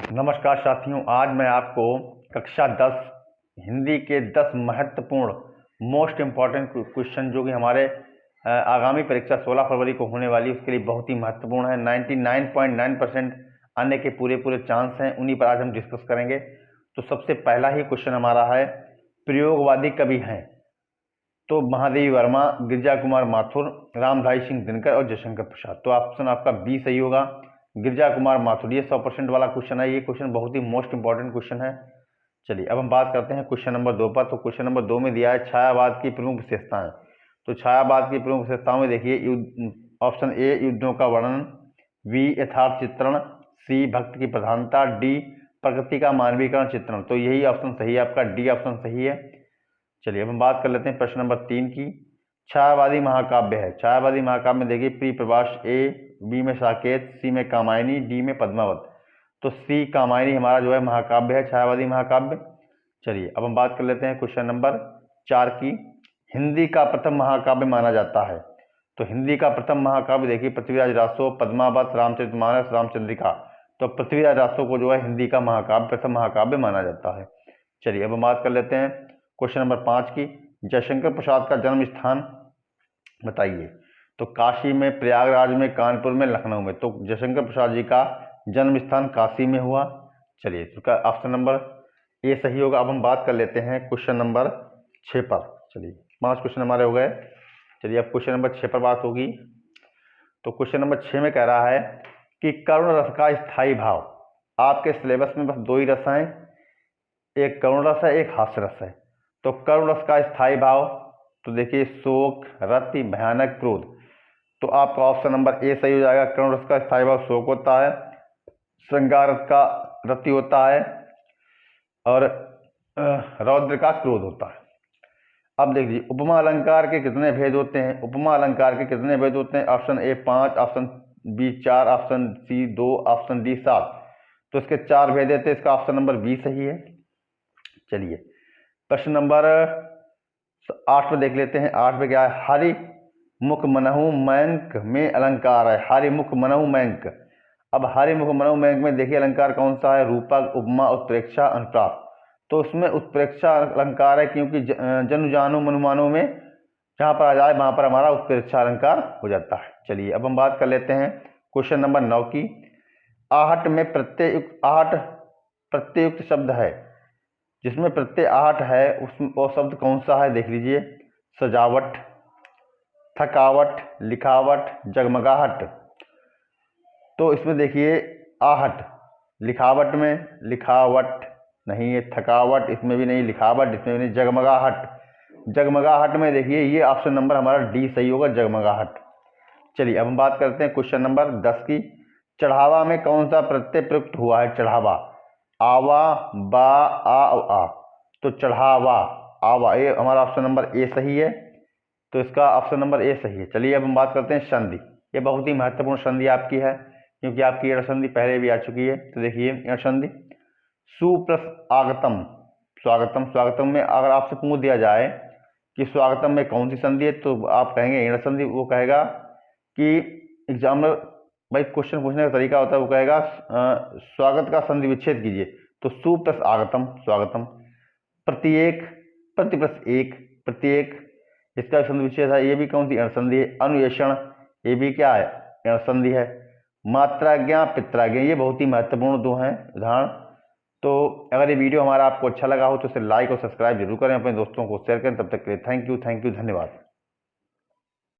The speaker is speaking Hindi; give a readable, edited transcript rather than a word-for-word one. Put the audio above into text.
नमस्कार साथियों, आज मैं आपको कक्षा 10 हिंदी के 10 महत्वपूर्ण मोस्ट इम्पॉर्टेंट क्वेश्चन जो कि हमारे आगामी परीक्षा 16 फरवरी को होने वाली है उसके लिए बहुत ही महत्वपूर्ण है। 99.9% आने के पूरे चांस हैं, उन्हीं पर आज हम डिस्कस करेंगे। तो सबसे पहला ही क्वेश्चन हमारा है, प्रयोगवादी कवि हैं तो महादेवी वर्मा, गिरिजा कुमार माथुर, रामधारी सिंह दिनकर और जयशंकर प्रसाद। तो ऑप्शन आपका बी सही होगा, गिरिजा कुमार माथुर। ये 100% वाला क्वेश्चन है। ये क्वेश्चन बहुत ही मोस्ट इंपॉर्टेंट क्वेश्चन है। चलिए अब हम बात करते हैं क्वेश्चन नंबर 2 पर। तो क्वेश्चन नंबर 2 में दिया है छायावाद की प्रमुख विशेषताएं। तो छायावाद की प्रमुख विशेषताओं में देखिए, ऑप्शन ए युद्धों का वर्णन, बी यथार्थ चित्रण, सी भक्त की प्रधानता, डी प्रकृति का मानवीकरण चित्रण। तो यही ऑप्शन सही है आपका, डी ऑप्शन सही है। चलिए अब हम बात कर लेते हैं प्रश्न नंबर 3 की। छायावादी महाकाव्य है। छायावादी महाकाव्य में देखिए, प्रिय प्रवास ए, बी में साकेत, सी में कामायनी, डी में पद्मावत। तो सी कामायनी हमारा जो है महाकाव्य है, छायावादी महाकाव्य। चलिए अब हम बात कर लेते हैं क्वेश्चन नंबर 4 की। हिंदी का प्रथम महाकाव्य माना जाता है। तो हिंदी का प्रथम महाकाव्य देखिए, पृथ्वीराज रासो, पद्मावत, रामचरितमानस, रामचंद्रिका। तो पृथ्वीराज रासो को जो है हिंदी का महाकाव्य, प्रथम महाकाव्य माना जाता है। चलिए अब हम बात कर लेते हैं क्वेश्चन नंबर 5 की। जयशंकर प्रसाद का जन्म स्थान बताइए। तो काशी में, प्रयागराज में, कानपुर में, लखनऊ में। तो जयशंकर प्रसाद जी का जन्म स्थान काशी में हुआ। चलिए इसका ऑप्शन नंबर ए सही होगा। अब हम बात कर लेते हैं क्वेश्चन नंबर 6 पर। चलिए 5 क्वेश्चन हमारे हो गए। चलिए अब क्वेश्चन नंबर 6 पर बात होगी। तो क्वेश्चन नंबर 6 में कह रहा है कि करुण रस का स्थायी भाव। आपके सिलेबस में बस 2 ही रस हैं, एक करुण रस है, एक हास्य रस है। तो करुण रस का स्थायी भाव, तो देखिए शोक, रति, भयानक, क्रोध। तो आपका ऑप्शन नंबर ए सही हो जाएगा। करुण रस का स्थायी भाव शोक होता है, श्रृंगार रस का रति होता है और रौद्र का क्रोध होता है। अब देख लीजिए, उपमा अलंकार के कितने भेद होते हैं। उपमा अलंकार के कितने भेद होते हैं। Option A 5, option B 4, option C 2, option D 7। तो इसके 4 भेद देते हैं, इसका ऑप्शन नंबर बी सही है। चलिए प्रश्न नंबर 8 में देख लेते हैं। 8 में क्या है, हरि मुख मनहु मयंक में अलंकार है। हरि मुख मनहु मयंक। अब हरि मुख मनहु मयंक में देखिए अलंकार कौन सा है, रूपक, उपमा, उत्प्रेक्षा, अनुप्रास। तो उसमें उत्प्रेक्षा अलंकार है, क्योंकि जनु जानु मनुमानो में जहाँ पर आ जाए वहाँ पर हमारा उत्प्रेक्षा अलंकार हो जाता है। चलिए अब हम बात कर लेते हैं क्वेश्चन नंबर 9 की। आहट में प्रत्ययुक्त, आहट प्रत्ययुक्त शब्द है, जिसमें प्रत्यय आहट है उसमें वो शब्द कौन सा है देख लीजिए। सजावट, थकावट, लिखावट, जगमगाहट। तो इसमें देखिए आहट, लिखावट में लिखावट नहीं है, थकावट इसमें भी नहीं, लिखावट इसमें भी नहीं, जगमगाहट। जगमगाहट में देखिए ये ऑप्शन नंबर हमारा डी सही होगा, जगमगाहट। चलिए अब हम बात करते हैं क्वेश्चन नंबर 10 की। चढ़ावा में कौन सा प्रत्यय प्रयुक्त हुआ है। चढ़ावा, आवा, बा, आ। तो चढ़ावा, आवा, ये हमारा ऑप्शन नंबर ए सही है। तो इसका ऑप्शन नंबर ए सही है। चलिए अब हम बात करते हैं संधि। ये बहुत ही महत्वपूर्ण संधि आपकी है, क्योंकि आपकी एड़ संधि पहले भी आ चुकी है। तो देखिए एड़ संधि, सु प्लस आगतम, स्वागतम। स्वागतम में अगर आपसे पूछ दिया जाए कि स्वागतम में कौन सी संधि है, तो आप कहेंगे एड़ संधि। वो कहेगा कि एग्जामिनर भाई क्वेश्चन पूछने का तरीका होता है, वो कहेगा स्वागत का संधि विच्छेद कीजिए। तो सु प्लस आगतम, स्वागतम। प्रत्येक, प्रति प्लस एक, प्रत्येक, इसका संधि विच्छेद है। ये भी कौन सी संधि है। अनुयेषण, ये भी क्या है, संधि है। मात्राज्ञा, पित्राज्ञा, ये बहुत ही महत्वपूर्ण 2 हैं उदाहरण। तो अगर ये वीडियो हमारा आपको अच्छा लगा हो तो इसे लाइक और सब्सक्राइब जरूर करें, अपने दोस्तों को शेयर करें। तब तक के लिए थैंक यू, धन्यवाद।